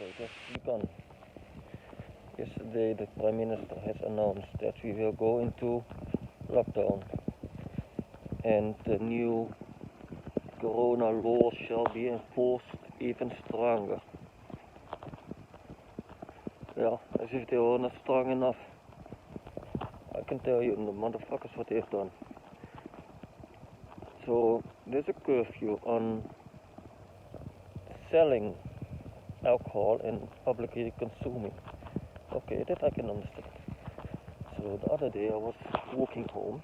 it has begun. Yesterday the Prime Minister has announced that we will go into lockdown and the new Corona laws shall be enforced even stronger. Yeah, as if they were not strong enough. I can tell you, the motherfuckers, what they've done. So there's a curfew on selling alcohol and publicly consuming. Okay, that I can understand. So the other day I was walking home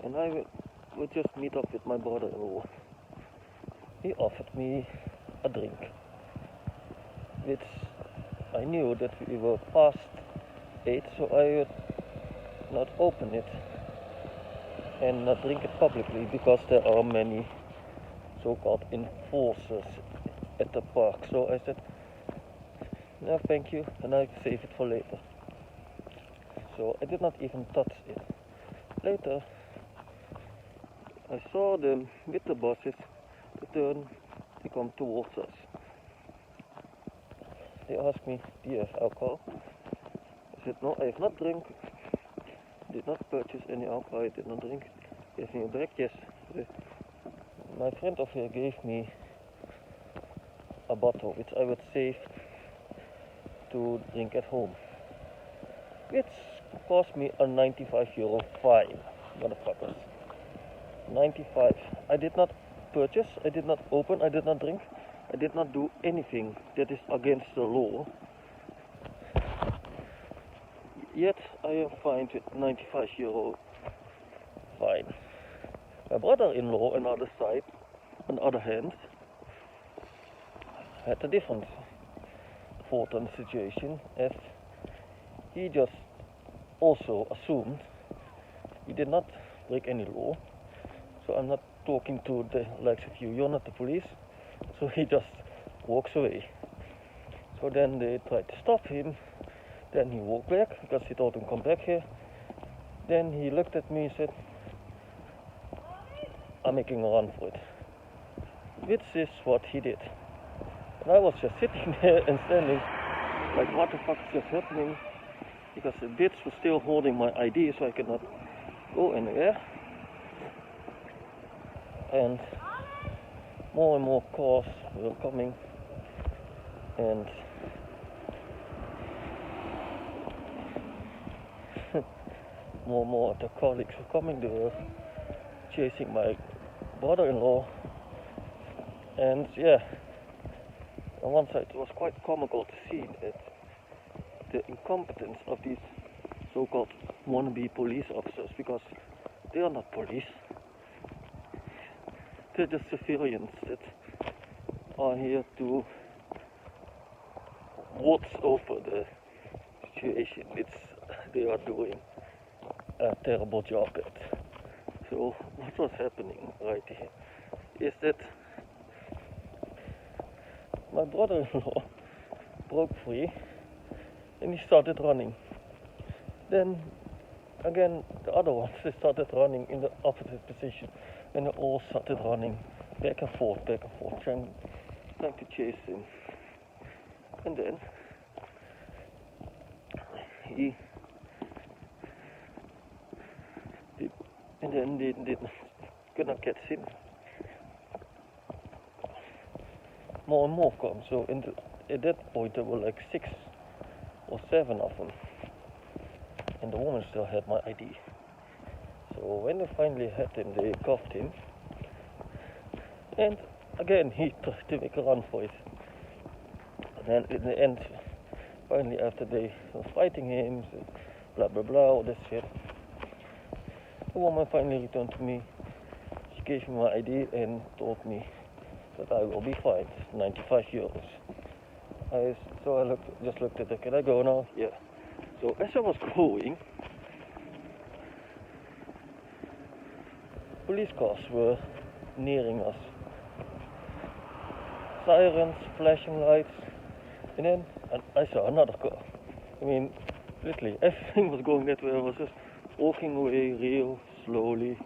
and I would just meet up with my brother-in-law. He offered me a drink, which I knew that we were past 8, so I would not open it and not drink it publicly because there are many so-called enforcers at the park. So I said, no thank you, and I save it for later. So I did not even touch it. Later I saw them with the buses return, they come towards us. They asked me, do you have alcohol? I said, no, I have not drink. Did not purchase any alcohol, I did not drink. Gave me a break, yes. My friend of here gave me a bottle which I would save to drink at home, which cost me a €95 fine, motherfuckers. 95. I did not purchase, I did not open, I did not drink, I did not do anything that is against the law. Yet I am fined with €95 fine. My brother-in-law on the other hand, had a different thought on the situation, as he just also assumed he did not break any law. So I'm not talking to the likes of you, you're not the police. So he just walks away. So then they tried to stop him. Then he walked back because he told him come back here. Then he looked at me and said, I'm making a run for it. Which is what he did. And I was just sitting there and standing like, what the fuck is just happening? Because the bitch was still holding my ID, so I could not go anywhere. And more cars were coming, and more of the colleagues were coming. They were chasing my brother-in-law, and yeah, on one side it was quite comical to see that the incompetence of these so-called wannabe police officers, because they are not police. They're just civilians that are here to watch over the situation, which they are doing a terrible job at. So what was happening right here is that my brother-in-law broke free and he started running. Then again the other ones, they started running in the opposite position, and they all started running back and forth, trying to chase him. And then they could not catch him. More and more come. So at that point there were like 6 or 7 of them, and the woman still had my ID. So when they finally had him, they cuffed him, and again he tried to make a run for it. And then in the end, finally after they were fighting him, blah blah blah, all this shit, the woman finally returned to me. She gave me my ID and told me that I will be fined €95. So I just looked at her. Can I go now? Yeah. So as I was going, police cars were nearing us. Sirens, flashing lights, and then I saw another car. I mean, literally everything was going that way. I was just walking away real slowly,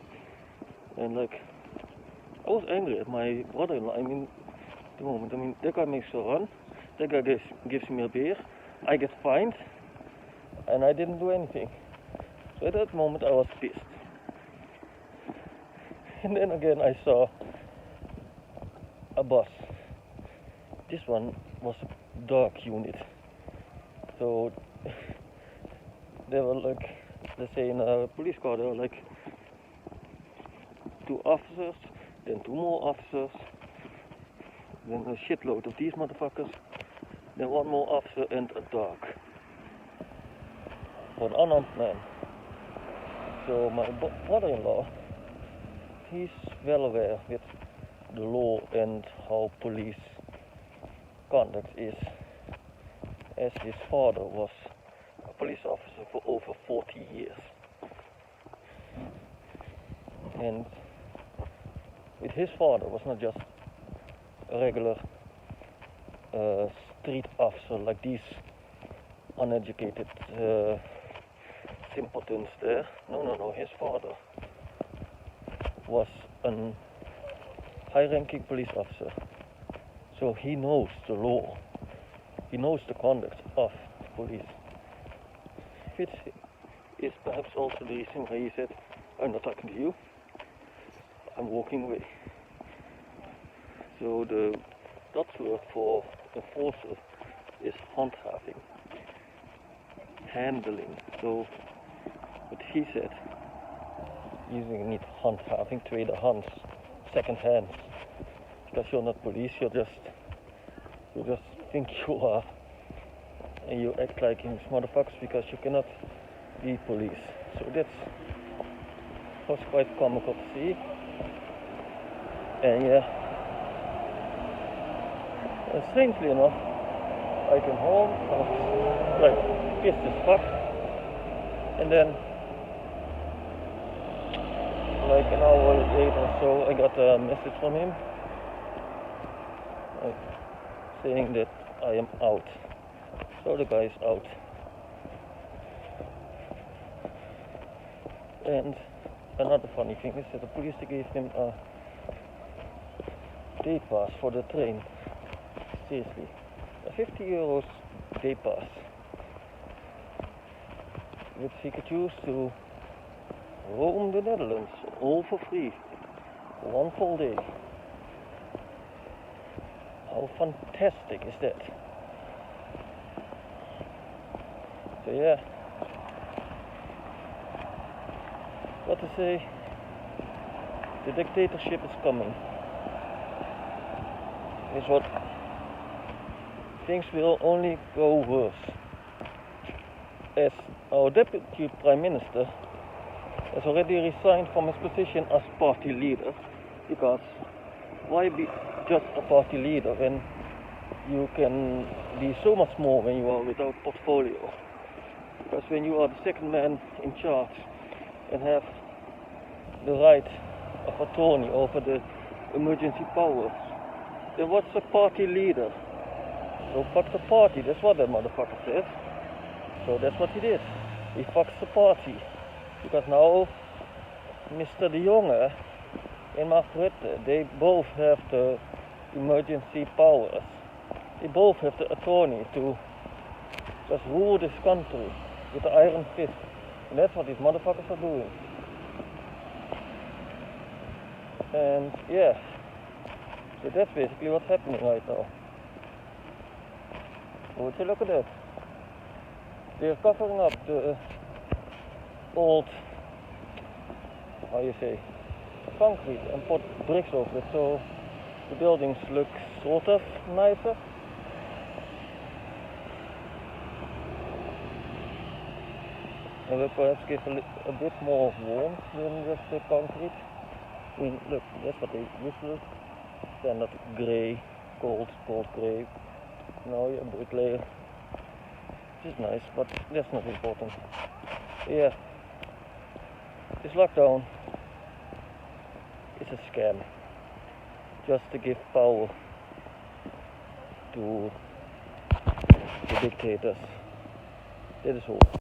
and like, I was angry at my brother-in-law. I mean, the moment, that guy makes a run, The guy gives me a beer, I get fined, and I didn't do anything. So at that moment I was pissed. And then again I saw a bus. This one was a dog unit. So there were like, let's say in a police car, there were like 2 officers, then 2 more officers, then a shitload of these motherfuckers, then 1 more officer and a dog. For an unarmed man. So my brother-in-law, he's well aware with the law and how police conduct is, as his father was a police officer for over 40 years. And with his father was not just a regular street officer like these uneducated simpletons there. No, his father was a high-ranking police officer. So he knows the law. He knows the conduct of police. Which is perhaps also the reason why he said, I'm not talking to you, I'm walking away. So the Dutch word for enforcer is handhaving, handling. So what he said, using niet handhaving, tweedehands, second hands, because you're not police, you just think you are, and you act like these motherfuckers because you cannot be police. So that was quite comical to see. And yeah, and strangely enough, I came home, I was like pissed as fuck, and then like an hour later or so I got a message from him saying that I am out. So the guy is out. And another funny thing is that the police gave him a day pass for the train. Seriously, a 50 euros day pass, which he could use to roam the Netherlands all for free, 1 full day. How fantastic is that? So yeah, what to say, the dictatorship is coming. Is what things will only go worse. As our deputy prime minister has already resigned from his position as party leader, because why be just a party leader when you can be so much more when you are without portfolio? Because when you are the second man in charge and have the right of attorney over the emergency powers, then what's a party leader? So fuck the party, that's what that motherfucker says. So that's what he did. He fucks the party. Because now Mr. De Jonge and Mark Rutte, they both have the emergency powers. They both have the authority to just rule this country with the iron fist. And that's what these motherfuckers are doing. And yeah, so that's basically what's happening right now. Would you look at that? They're covering up the old, how you say, concrete and put bricks over it, so the buildings look sort of nicer. And will perhaps give a bit more warmth than just the concrete. I mean, look, that's what they used to look. Standard grey, cold grey. Now you're a bricklayer, which is nice, but that's not important. Yeah, this lockdown is a scam, just to give power to the dictators. That is all.